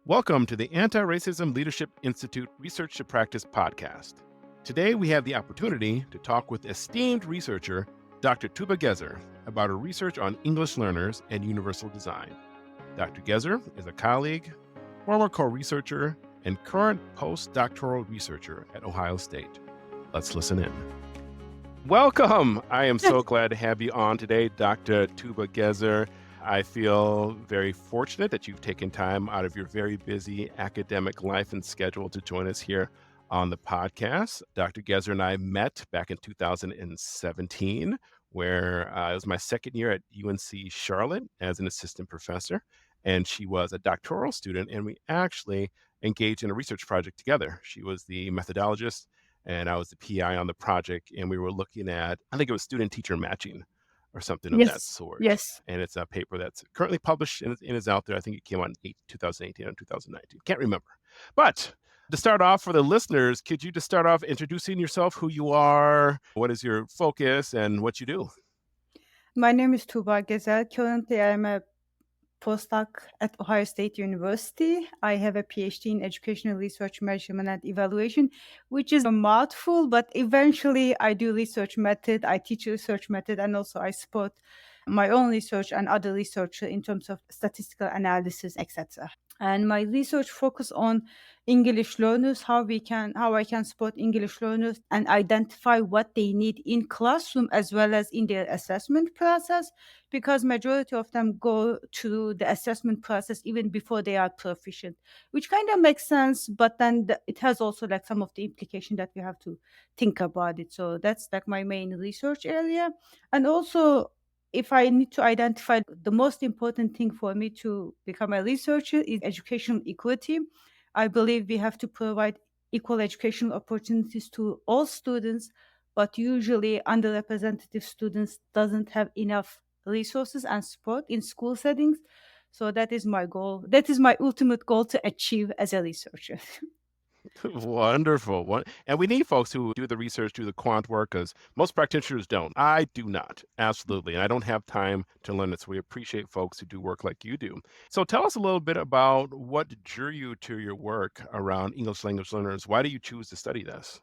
Welcome to the Anti-Racism Leadership Institute Research to Practice podcast. Today, we have the opportunity to talk with esteemed researcher Dr. Tuba Gezer about her research on English learners and universal design. Dr. Gezer is a colleague, former co-researcher, and current postdoctoral researcher at Ohio State. Let's listen in. Welcome. I am so glad to have you on today, Dr. Tuba Gezer. I feel very fortunate that you've taken time out of your very busy academic life and schedule to join us here on the podcast. Dr. Gezer and I met back in 2017, where it was my second year at UNC Charlotte as an assistant professor, and she was a doctoral student, and we actually engaged in a research project together. She was the methodologist, and I was the PI on the project, and we were looking at, I think it was student-teacher matching or something of that Yes, sort. yes. And it's a paper that's currently published and is out there. I think it came out in 2018 or 2019. Can't remember. But to start off for the listeners, could you just start off introducing yourself, who you are, what is your focus, and what you do? My name is Tuba Gezer. Currently, I'm a postdoc at Ohio State University. I have a PhD in educational research measurement and evaluation, which is a mouthful, but eventually I do research method, I teach research method, and also I support my own research and other research in terms of statistical analysis, etc. And my research focus on English learners, how I can support English learners and identify what they need in classroom as well as in their assessment process, because majority of them go through the assessment process even before they are proficient, which kind of makes sense, but then it has also like some of the implication that we have to think about it. So that's like my main research area. And also, if I need to identify the most important thing for me to become a researcher is educational equity. I believe we have to provide equal educational opportunities to all students, but usually underrepresented students doesn't have enough resources and support in school settings. So that is my goal. That is my ultimate goal to achieve as a researcher. Wonderful. And we need folks who do the research, do the quant work, because most practitioners don't. I do not, absolutely. And I don't have time to learn it. So we appreciate folks who do work like you do. So tell us a little bit about what drew you to your work around English language learners. Why do you choose to study this?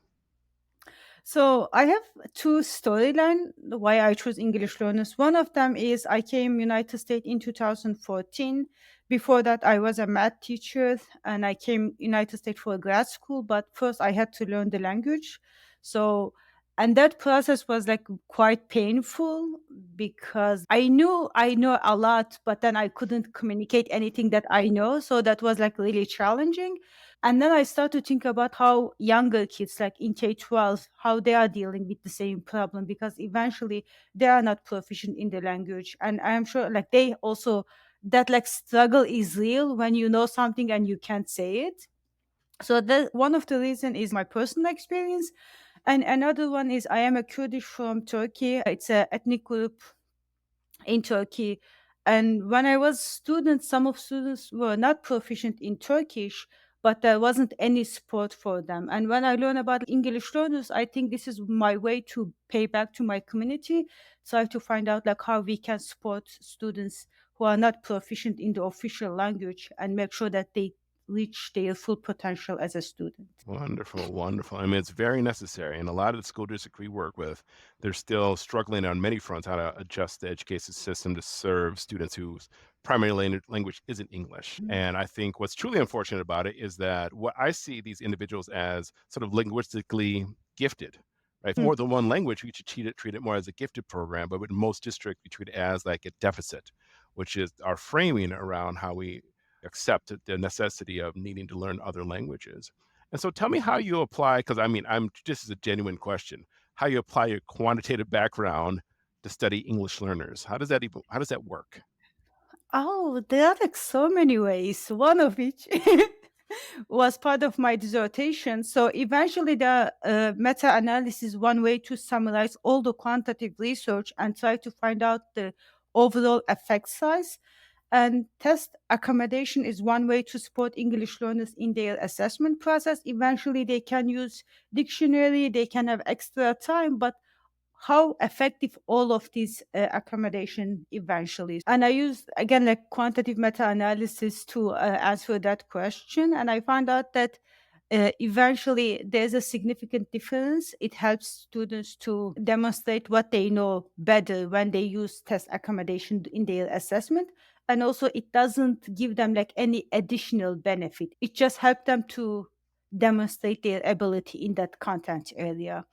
So I have two storyline why I chose English learners. One of them is I came United States in 2014. Before that, I was a math teacher and I came United States for grad school. But first, I had to learn the language. So and that process was like quite painful because I know a lot, but then I couldn't communicate anything that I know. So that was like really challenging. And then I start to think about how younger kids, like in K-12, how they are dealing with the same problem because eventually they are not proficient in the language. And I am sure like they also, that like struggle is real when you know something and you can't say it. So that one of the reason is my personal experience. And another one is I am a Kurdish from Turkey. It's a ethnic group in Turkey. And when I was student, some of students were not proficient in Turkish, but there wasn't any support for them. And when I learn about English learners, I think this is my way to pay back to my community. So I have to find out like how we can support students who are not proficient in the official language and make sure that they reach their full potential as a student. Wonderful, wonderful. I mean, it's very necessary. And a lot of the school districts we work with, they're still struggling on many fronts how to adjust the education system to serve students whose primary language isn't English. And I think what's truly unfortunate about it is that what I see these individuals as sort of linguistically gifted. Right, Mm. more than one language, we should treat it more as a gifted program, but with most districts, we treat it as like a deficit, which is our framing around how we accept the necessity of needing to learn other languages. And so tell me how you apply, because I mean, this is a genuine question, how you apply your quantitative background to study English learners. How does that work? Oh, there are like so many ways. One of which was part of my dissertation. So eventually, the meta-analysis is one way to summarize all the quantitative research and try to find out the overall effect size. And test accommodation is one way to support English learners in their assessment process. Eventually, they can use dictionary, they can have extra time, but how effective all of these accommodation eventually. And I used again like quantitative meta-analysis to answer that question, and I found out that eventually there's a significant difference. It helps students to demonstrate what they know better when they use test accommodation in their assessment. And also, it doesn't give them like any additional benefit. It just helps them to demonstrate their ability in that content area.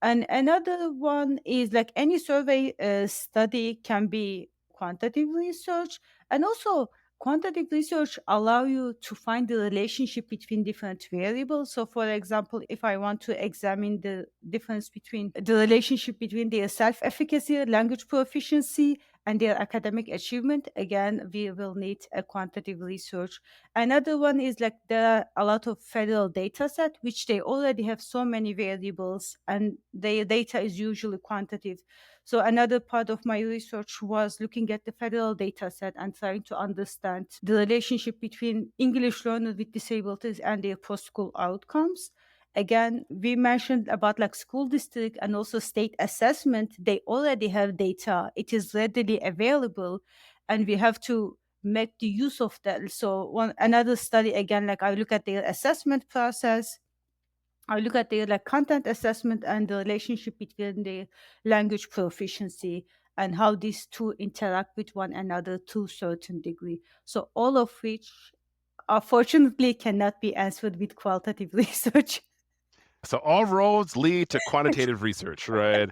And another one is like any survey study can be quantitative research, and also quantitative research allow you to find the relationship between different variables. So for example, if I want to examine the difference between the relationship between their self-efficacy, language proficiency, and their academic achievement, again, we will need a quantitative research. Another one is like there are a lot of federal data set which they already have so many variables, and their data is usually quantitative. So another part of my research was looking at the federal data set and trying to understand the relationship between English learners with disabilities and their post-school outcomes. Again, we mentioned about like school district and also state assessment. They already have data. It is readily available, and we have to make the use of that. So one another study again, like I look at their assessment process, I look at their like content assessment and the relationship between the language proficiency and how these two interact with one another to a certain degree. So all of which unfortunately cannot be answered with qualitative research. So all roads lead to quantitative research, right?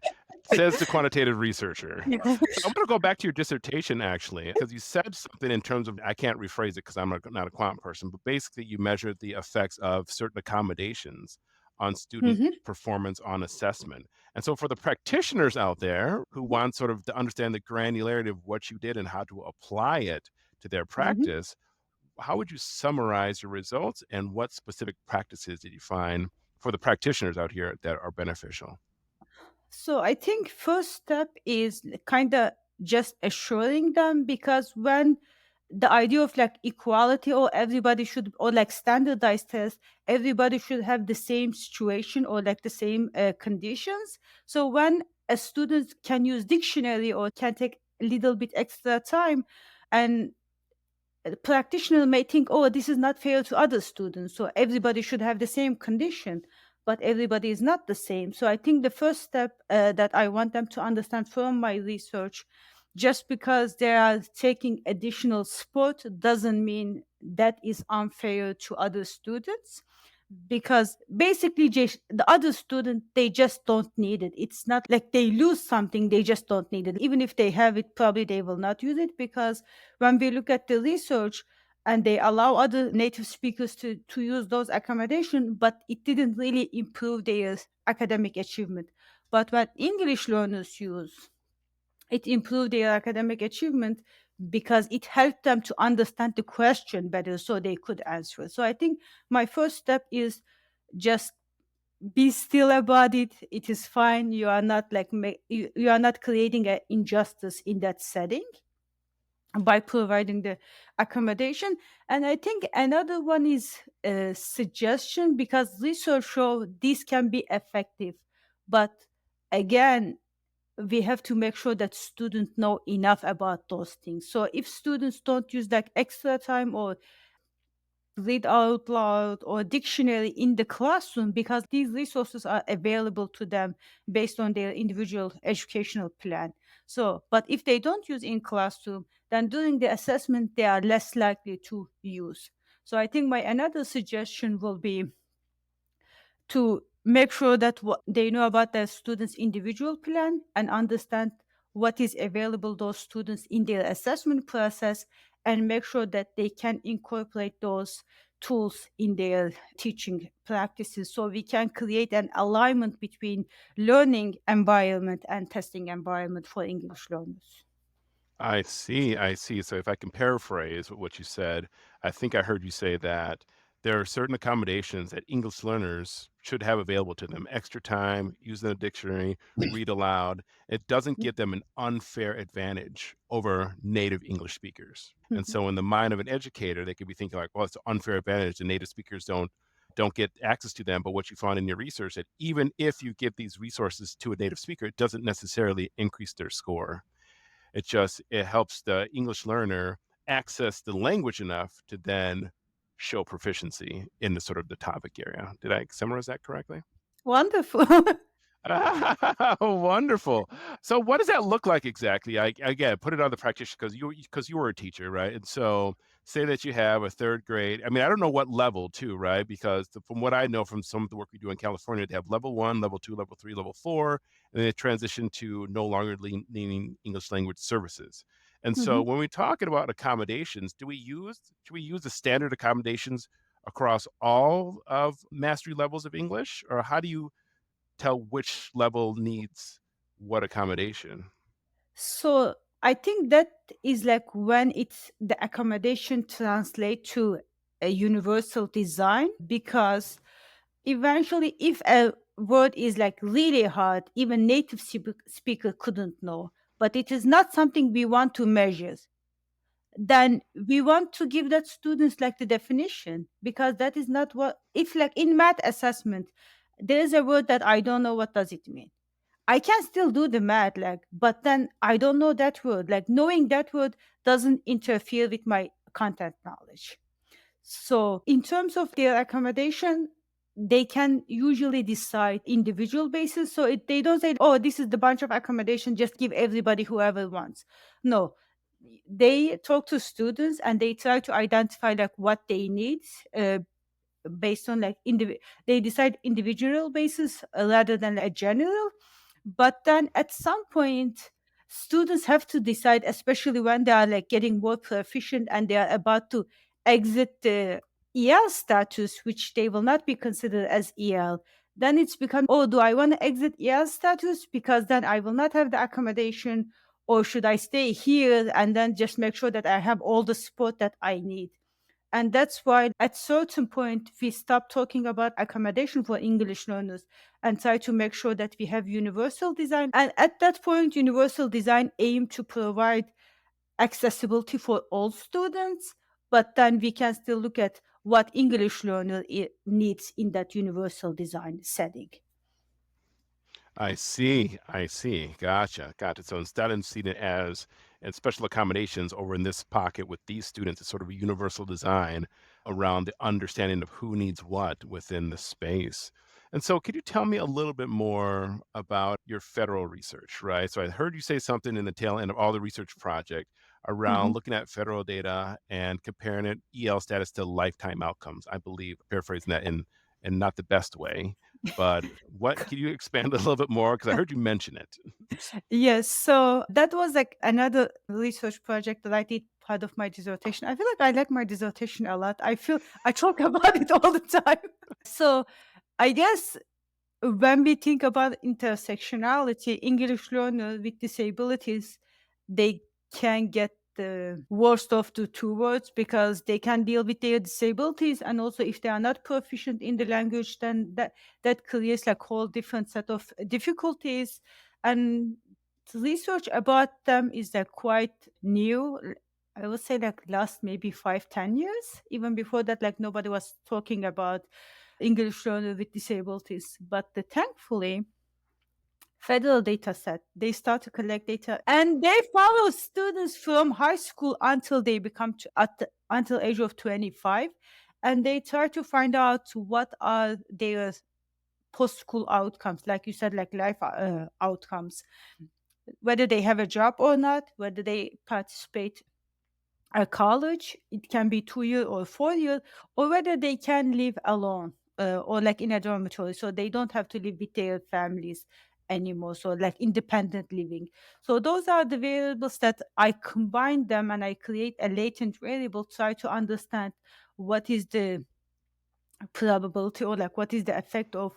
Says the quantitative researcher. Yeah. So I'm going to go back to your dissertation actually, because you said something in terms of, I can't rephrase it because I'm not a quant person, but basically you measured the effects of certain accommodations on student Mhm, performance on assessment. And so for the practitioners out there who want sort of to understand the granularity of what you did and how to apply it to their mhm. practice, how would you summarize your results and what specific practices did you find for the practitioners out here that are beneficial? So I think first step is kind of just assuring them, because when the idea of like equality or everybody should or like standardized tests, everybody should have the same situation or like the same conditions. So when a student can use dictionary or can take a little bit extra time, and a practitioner may think, oh, this is not fair to other students, so everybody should have the same condition, but everybody is not the same. So I think the first step that I want them to understand from my research, just because they are taking additional sport doesn't mean that is unfair to other students, because basically the other student, they just don't need it. It's not like they lose something, they just don't need it. Even if they have it, probably they will not use it, because when we look at the research and they allow other native speakers to use those accommodation, but it didn't really improve their academic achievement. But when English learners use, it improved their academic achievement because it helped them to understand the question better so they could answer it. So I think my first step is just be still about it. It is fine. You are not like you are not creating an injustice in that setting by providing the accommodation. And I think another one is a suggestion, because research show this can be effective. But again, we have to make sure that students know enough about those things. So if students don't use like extra time or read out loud or dictionary in the classroom, because these resources are available to them based on their individual educational plan. So but if they don't use in classroom, then during the assessment they are less likely to use. So I think my another suggestion will be to make sure that what they know about their students individual plan and understand what is available those students in their assessment process, and make sure that they can incorporate those tools in their teaching practices, so we can create an alignment between learning environment and testing environment for English learners. I see, I see. So if I can paraphrase what you said, I think I heard you say that there are certain accommodations that English learners should have available to them. Extra time, using a dictionary, read aloud. It doesn't give them an unfair advantage over native English speakers. And Mhm. so in the mind of an educator, they could be thinking like, well, it's an unfair advantage. The native speakers don't don't get access to them. But what you found in your research that even if you give these resources to a native speaker, it doesn't necessarily increase their score. It helps the English learner access the language enough to then show proficiency in the sort of the topic area. Did I summarize that correctly? Wonderful. Wonderful. So what does that look like exactly? I again, put it on the practitioner because you were a teacher, right? And so say that you have a 3rd grade. I mean, I don't know what level too, right? Because from what I know from some of the work we do in California, they have level 1, level 2, level 3, level 4, and then they transition to no longer needing English language services. And so Mhm. when we're talking about accommodations, should we use the standard accommodations across all of mastery levels of English? Or how do you tell which level needs what accommodation? So I think that is like when it's the accommodation translate to a universal design, because eventually if a word is like really hard, even native speaker couldn't know, but it is not something we want to measure, then we want to give that students like the definition, because that is not what, if like in math assessment there is a word that I don't know what does it mean, I can still do the math, like, but then I don't know that word. Like knowing that word doesn't interfere with my content knowledge. So in terms of their accommodation, they can usually decide individual basis. So they don't say, oh, this is the bunch of accommodation, just give everybody whoever wants. No, they talk to students and they try to identify like what they need, based on like they decide individual basis rather than a general. But then at some point students have to decide, especially when they are like getting more proficient and they are about to exit the EL status, which they will not be considered as EL. Then it's become, oh, do I want to exit EL status because then I will not have the accommodation, or should I stay here and then just make sure that I have all the support that I need? And that's why at certain point we stop talking about accommodation for English learners and try to make sure that we have universal design. And at that point, universal design aim to provide accessibility for all students, but then we can still look at what English learner needs in that universal design setting. I see. I see. Gotcha. Gotcha. So instead of seeing it as and special accommodations over in this pocket with these students, it's sort of a universal design around the understanding of who needs what within the space. And so, could you tell me a little bit more about your federal research, right? So, I heard you say something in the tail end of all the research project around Mhm. looking at federal data and comparing it EL status to lifetime outcomes. I believe, paraphrasing that in not the best way, but what can you expand a little bit more? Because I heard you mention it. Yes, so that was like another research project that I did part of my dissertation. I feel like I like my dissertation a lot. I feel I talk about it all the time. So I guess when we think about intersectionality, English learners with disabilities, they can get the worst of the two worlds, because they can deal with their disabilities, and also if they are not proficient in the language, then that creates like whole different set of difficulties. And research about them is like quite new. I would say like last maybe 5-10 years. Even before that, like nobody was talking about English learner with disabilities. But thankfully, federal data set, they start to collect data and they follow students from high school until they become until age of 25, and they try to find out what are their post school outcomes, like you said, like life outcomes, whether they have a job or not, whether they participate a college, it can be 2 year or 4 year, or whether they can live alone, or like in a dormitory, so they don't have to live with their families anymore. So like independent living. So those are the variables that I combine them and I create a latent variable, try to understand what is the probability, or like what is the effect of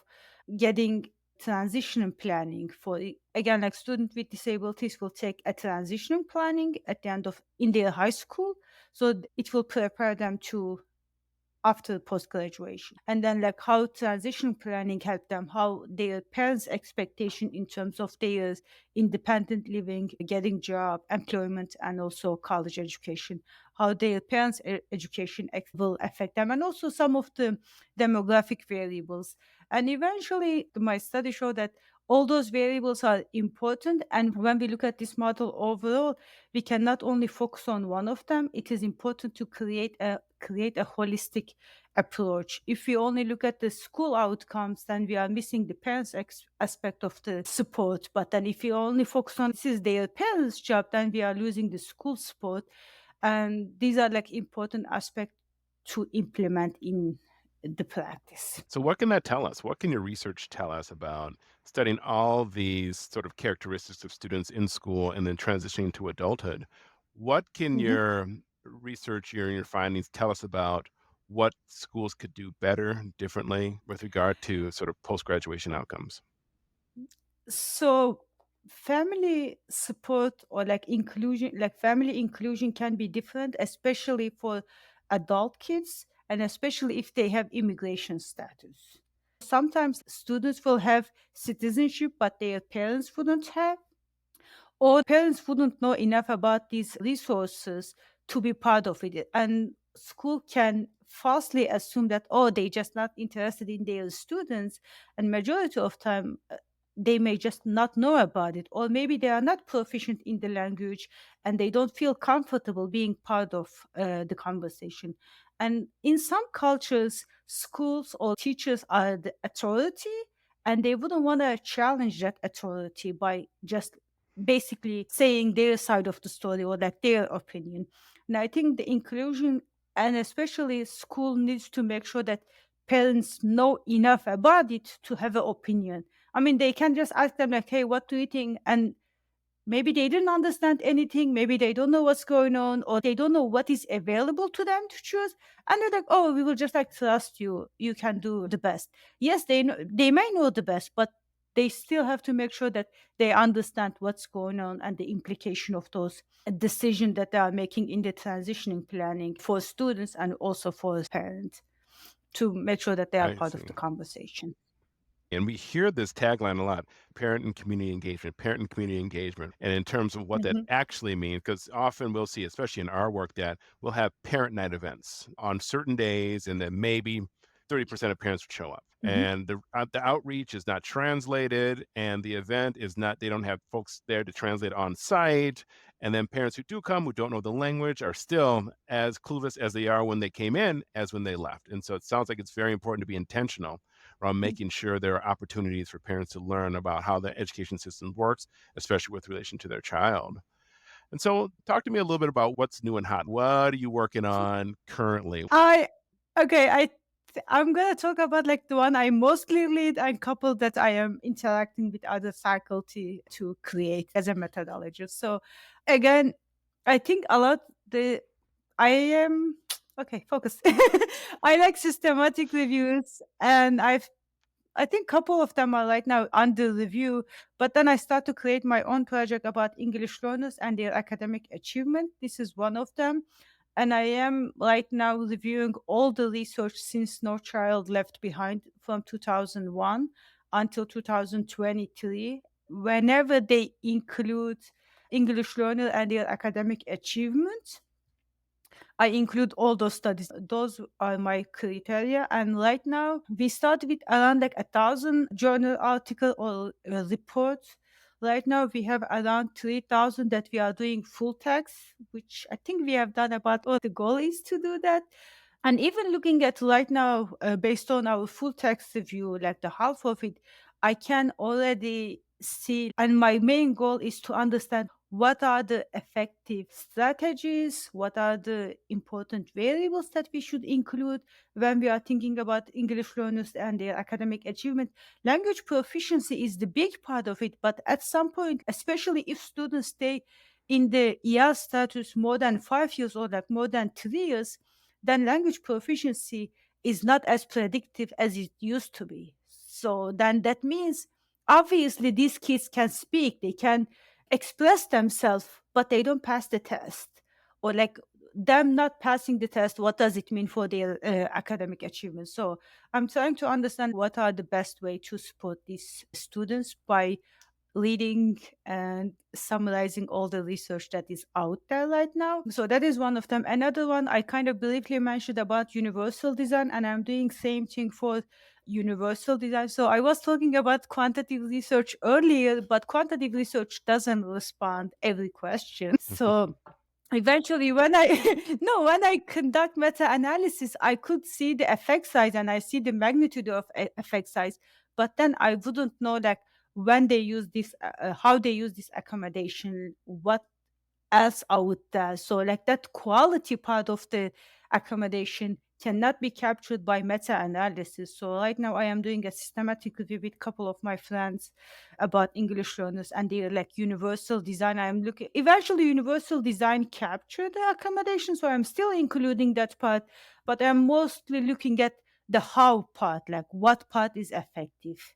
getting transition planning for again, like student with disabilities will take a transition planning at the end of in their high school, so it will prepare them to after post graduation. And then like how transition planning help them, how their parents expectation in terms of their independent living, getting job, employment, and also college education, how their parents' education will affect them, and also some of the demographic variables. And eventually, my study showed that all those variables are important. And when we look at this model overall, we can not only focus on one of them. It is important to create a holistic approach. If we only look at the school outcomes, then we are missing the parents' aspect of the support. But then if we only focus on this is their parents' job, then we are losing the school support. And these are like important aspects to implement in the practice. So, what can that tell us? What can your research tell us about studying all these sort of characteristics of students in school and then transitioning to adulthood? What can Mhm. your research, your findings tell us about what schools could do better, differently with regard to sort of post graduation outcomes? So family support or like family inclusion can be different, especially for adult kids and especially if they have immigration status. Sometimes students will have citizenship, but their parents wouldn't have, or parents wouldn't know enough about these resources to be part of it. And school can falsely assume that, oh, they just not interested in their students. And majority of time, they may just not know about it, or maybe they are not proficient in the language and they don't feel comfortable being part of the conversation. And in some cultures, schools or teachers are the authority, and they wouldn't want to challenge that authority by just basically saying their side of the story or like their opinion. And I think the inclusion and especially school needs to make sure that parents know enough about it to have an opinion. I mean, they can just ask them like, "Hey, what do you think?" And maybe they didn't understand anything, maybe they don't know what's going on, or they don't know what is available to them to choose. And they're like, "Oh, we will just like trust you. You can do the best." Yes, they may know the best, but they still have to make sure that they understand what's going on and the implication of those decisions that they are making in the transitioning planning for students and also for parents to make sure that they are I part of see. the conversation. And we hear this tagline a lot, parent and community engagement. And in terms of what that Mhm, actually means, because often we'll see, especially in our work, that we'll have parent night events on certain days, and then maybe 30% of parents would show up. mhm, And the outreach is not translated, and the event is not, they don't have folks there to translate on site. And then parents who do come, who don't know the language, are still as clueless as they are when they came in as when they left. And so it sounds like it's very important to be intentional around mhm. making sure there are opportunities for parents to learn about how the education system works, especially with relation to their child. And so, talk to me a little bit about what's new and hot. What are you working on currently? I okay, I'm gonna talk about like the one I mostly lead and couple that I am interacting with other faculty to create as a methodology. So again, I think a lot the I am okay, focus. I like systematic reviews and I think couple of them are right now under review, but then I start to create my own project about English learners and their academic achievement. This is one of them. And I am right now reviewing all the research since No Child Left Behind from 2001 until 2023. Whenever they include English learner and their academic achievement, I include all those studies. Those are my criteria. And right now, we start with around like 1,000 journal article or reports. Right now, we have around 3,000 that we are doing full text, which I think we have done about what the goal is to do that. And even looking at right now, based on our full text review, like the half of it, I can already see. And my main goal is to understand what are the effective strategies, what are the important variables that we should include when we are thinking about English learners and their academic achievement. Language proficiency is the big part of it, but at some point, especially if students stay in the ER status more than 5 years or like more than 3 years, then language proficiency is not as predictive as it used to be. So then that means obviously these kids can speak, they can express themselves, but they don't pass the test. Or like them not passing the test, what does it mean for their academic achievement? So I'm trying to understand what are the best way to support these students by leading and summarizing all the research that is out there right now. So that is one of them. Another one I kind of briefly mentioned about universal design, and I'm doing same thing for universal design. So I was talking about quantitative research earlier, but quantitative research doesn't respond every question. So eventually when I no, when I conduct meta-analysis, I could see the effect size and I see the magnitude of effect size, but then I wouldn't know like when they use this, how they use this accommodation, what else out there. So like that quality part of the accommodation cannot be captured by meta-analysis. So right now I am doing a systematic review with a couple of my friends about English learners and they're like universal design. I'm looking eventually universal design capture the accommodation. So I'm still including that part, but I'm mostly looking at the how part, like what part is effective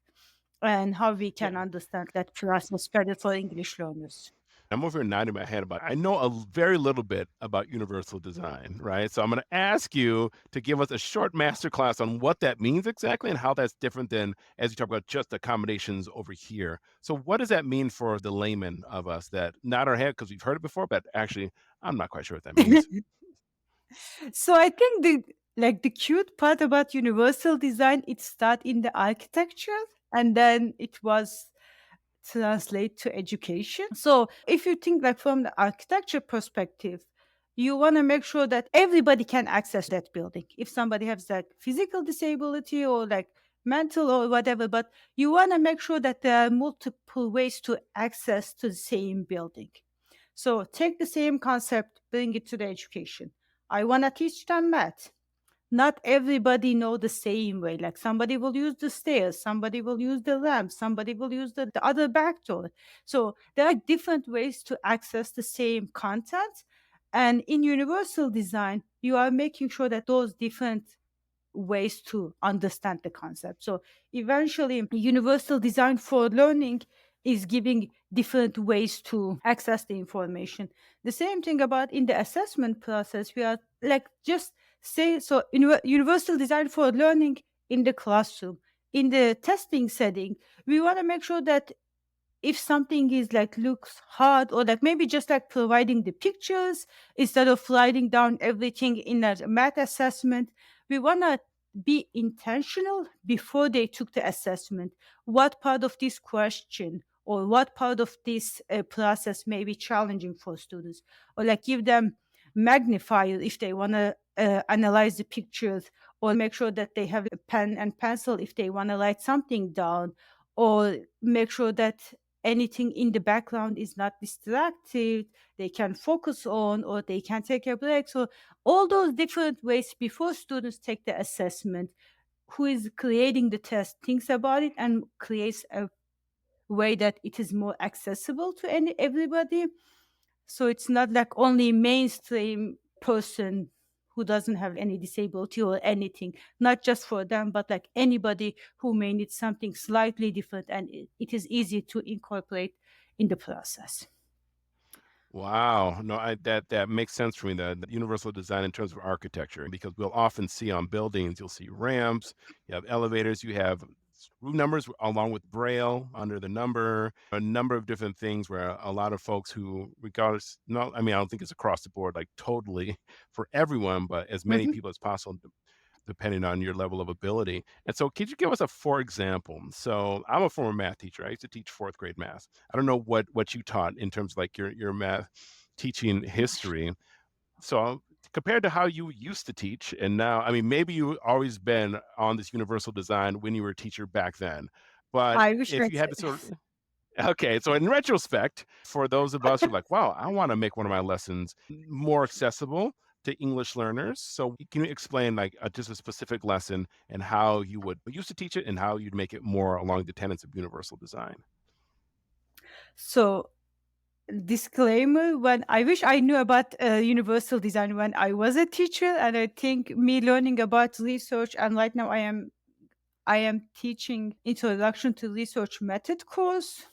and how we Yeah. can understand that process better for English learners. I'm over here nodding my head about I know very little bit about universal design, right? So I'm going to ask you to give us a short master class on what that means exactly and how that's different than as you talk about just accommodations over here. So what does that mean for the layman of us that nod our head because we've heard it before, but actually I'm not quite sure what that means. So I think the cute part about universal design, it start in the architecture and then it was translate to education. So if you think like from the architecture perspective, you want to make sure that everybody can access that building. If somebody has like physical disability or like mental or whatever, but you want to make sure that there are multiple ways to access to the same building. So take the same concept, bring it to the education. I want to teach them math. Not everybody know the same way. Like somebody will use the stairs, somebody will use the ramp, somebody will use the other back door. So there are different ways to access the same content. And in universal design, you are making sure that those different ways to understand the concept. So eventually, universal design for learning is giving different ways to access the information. The same thing about in the assessment process, we are like just say so universal design for learning in the classroom. In the testing setting, we want to make sure that if something is like looks hard or like maybe just like providing the pictures instead of writing down everything in a math assessment, we want to be intentional before they took the assessment. What part of this question or what part of this process may be challenging for students, or like give them magnifier if they want to analyze the pictures, or make sure that they have a pen and pencil if they want to write something down, or make sure that anything in the background is not distracted, they can focus on, or they can take a break. So all those different ways before students take the assessment, who is creating the test thinks about it and creates a way that it is more accessible to everybody. So it's not like only mainstream person who doesn't have any disability or anything, not just for them, but like anybody who may need something slightly different, and it is easy to incorporate in the process. Wow. No, that makes sense for me, the universal design in terms of architecture, because we'll often see on buildings, you'll see ramps, you have elevators, you have room numbers along with braille under the number, a number of different things where a lot of folks who, regardless, no, I mean, I don't think it's across the board, like totally for everyone, but as many Mhm. people as possible depending on your level of ability. And so, could you give us a for example? So, I'm a former math teacher. I used to teach fourth grade math. I don't know what you taught in terms of like your math teaching history. So, compared to how you used to teach, and now, I mean, maybe you always been on this universal design when you were a teacher back then. But I wish if that. you had to sort of okay, so in retrospect, for those of us who are like, wow, I want to make one of my lessons more accessible to English learners. So can you explain like just a specific lesson and how you would used to teach it and how you'd make it more along the tenets of universal design? So disclaimer, when I wish I knew about universal design when I was a teacher, and I think me learning about research, and right now I am teaching introduction to research method course,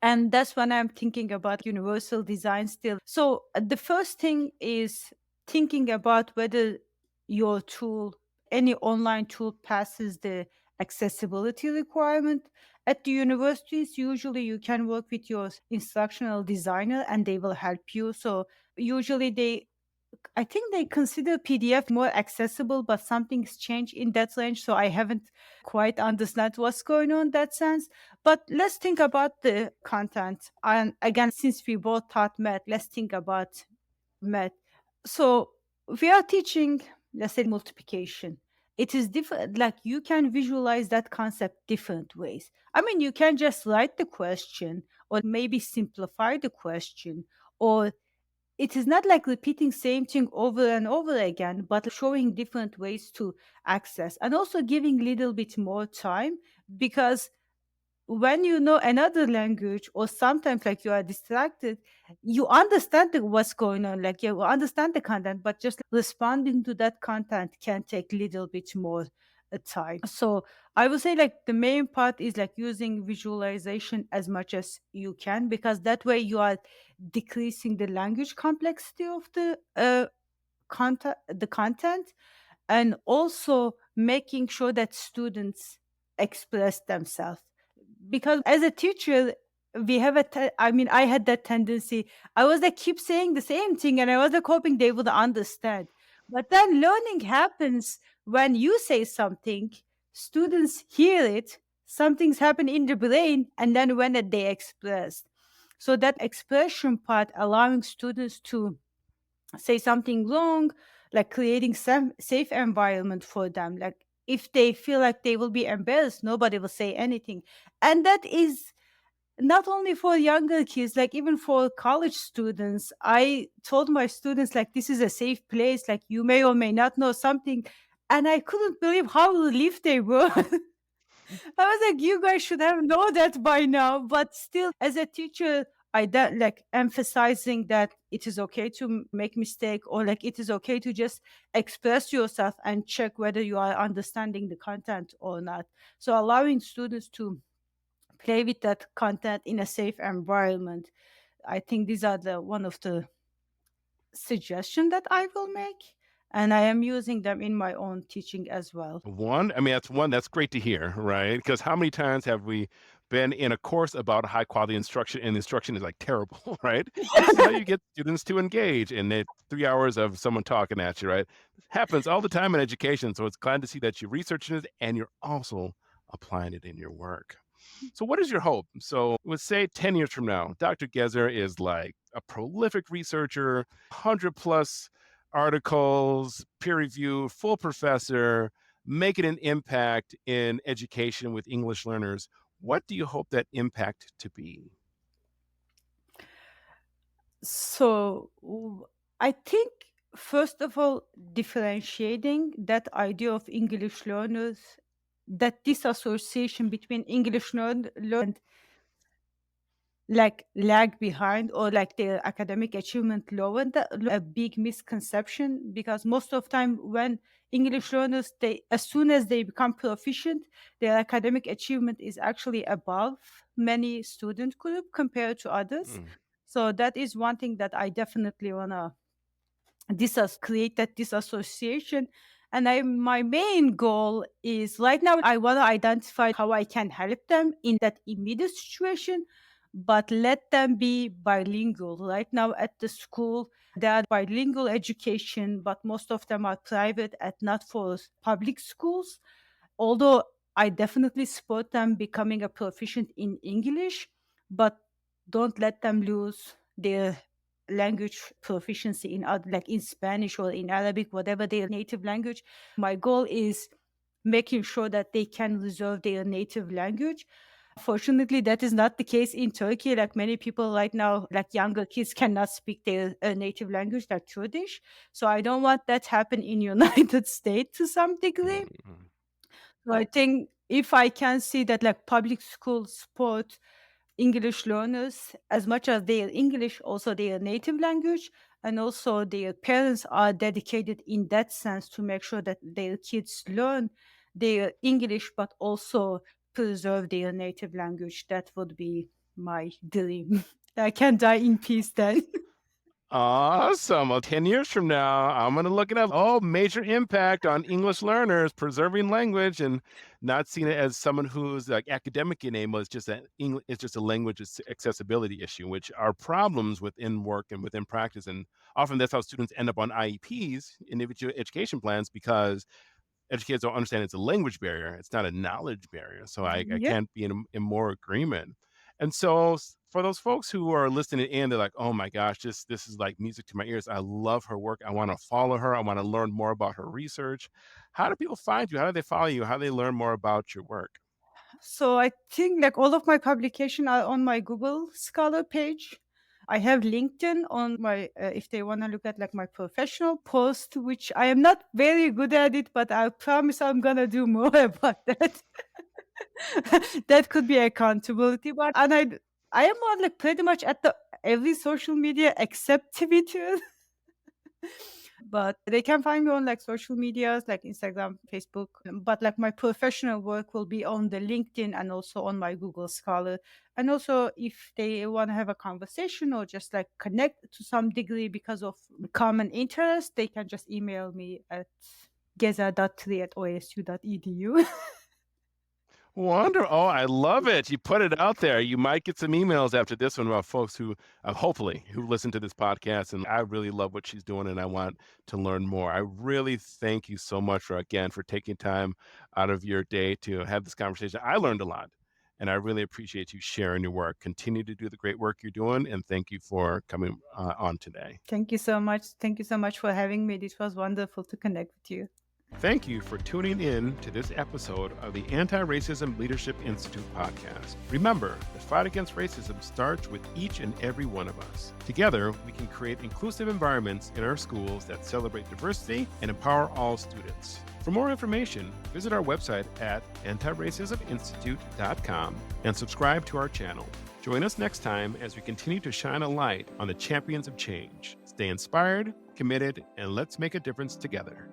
and that's when I'm thinking about universal design still. So the first thing is thinking about whether your tool, any online tool, passes the accessibility requirement. At the universities, usually you can work with your instructional designer and they will help you. So usually I think they consider PDF more accessible, but something's changed in that range. So I haven't quite understand what's going on in that sense. But let's think about the content. And again, since we both taught math, let's think about math. So we are teaching, let's say, multiplication. It is different, like you can visualize that concept different ways. I mean, you can just write the question or maybe simplify the question, or it is not like repeating same thing over and over again, but showing different ways to access and also giving little bit more time, because when you know another language or sometimes like you are distracted, you understand what's going on, like you understand the content, but just responding to that content can take little bit more time. So I would say like the main part is like using visualization as much as you can, because that way you are decreasing the language complexity of the content, and also making sure that students express themselves. Because as a teacher, we have I mean, I had that tendency. I was like keep saying the same thing and I was like hoping they would understand. But then learning happens when you say something, students hear it, something's happened in the brain, and then when they express. So that expression part, allowing students to say something wrong, like creating some safe environment for them. Like if they feel like they will be embarrassed, nobody will say anything. And that is not only for younger kids, like even for college students. I told my students like this is a safe place, like you may or may not know something. And I couldn't believe how relieved they were. I was like, you guys should have known that by now. But still, as a teacher, like emphasizing that it is okay to make mistake, or like it is okay to just express yourself and check whether you are understanding the content or not. So allowing students to play with that content in a safe environment. I think these are the one of the suggestion that I will make, and I am using them in my own teaching as well. One, I mean, that's one that's great to hear, right? Because how many times have we been in a course about high quality instruction and the instruction is like terrible, right? This is how you get students to engage in it, 3 hours of someone talking at you, right? It happens all the time in education. So it's glad to see that you're researching it and you're also applying it in your work. So, what is your hope? So, let's say 10 years from now, Dr. Gezer is like a prolific researcher, 100 plus articles, peer review, full professor, making an impact in education with English learners. What do you hope that impact to be? So I think first of all, differentiating that idea of English learners, that disassociation between English learners and like lag behind or like their academic achievement lower, that a big misconception, because most of time when English learners, they as soon as they become proficient, their academic achievement is actually above many student group compared to others. Mm. So that is one thing that I definitely wanna create that disassociation. And my main goal is right now I want to identify how I can help them in that immediate situation, but let them be bilingual. Right now at the school, they are bilingual education, but most of them are private and not for public schools. Although I definitely support them becoming a proficient in English, but don't let them lose their language proficiency in other, like in Spanish or in Arabic, whatever their native language. My goal is making sure that they can reserve their native language. Fortunately, that is not the case in Turkey. Like many people right now, like younger kids cannot speak their native language, like Kurdish. So I don't want that happen in United States to some degree. Mm. So I think if I can see that like public schools support English learners as much as their English, also their native language, and also their parents are dedicated in that sense to make sure that their kids learn their English, but also preserve their native language. That would be my dream. I can die in peace then. Awesome. Well, 10 years from now, I'm going to look it up. Oh, major impact on English learners, preserving language and not seeing it as someone who's like academic enable. It's just it's just a language accessibility issue, which are problems within work and within practice. And often that's how students end up on IEPs, individual education plans, because educators don't understand it's a language barrier. It's not a knowledge barrier. So I Yep. can't be in more agreement. And so for those folks who are listening in, they're like, oh my gosh, this is like music to my ears. I love her work. I want to follow her. I want to learn more about her research. How do people find you? How do they follow you? How do they learn more about your work? So I think like all of my publication are on my Google Scholar page. I have LinkedIn on my if they want to look at like my professional post, which I am not very good at it, but I promise I'm gonna do more about that. That could be accountability, but I am on like pretty much at the every social media except Twitter. But they can find me on like social medias like Instagram, Facebook. But like my professional work will be on the LinkedIn and also on my Google Scholar. And also if they want to have a conversation or just like connect to some degree because of common interest, they can just email me at gezer.3@osu.edu. Wonder. Oh, I love it. You put it out there. You might get some emails after this one about folks who, hopefully, who listen to this podcast. And I really love what she's doing, and I want to learn more. I really thank you so much for again for taking time out of your day to have this conversation. I learned a lot, and I really appreciate you sharing your work. Continue to do the great work you're doing, and thank you for coming on today. Thank you so much. Thank you so much for having me. This was wonderful to connect with you. Thank you for tuning in to this episode of the Anti-Racism Leadership Institute podcast. Remember, the fight against racism starts with each and every one of us. Together, we can create inclusive environments in our schools that celebrate diversity and empower all students. For more information, visit our website at antiracisminstitute.com and subscribe to our channel. Join us next time as we continue to shine a light on the champions of change. Stay inspired, committed, and let's make a difference together.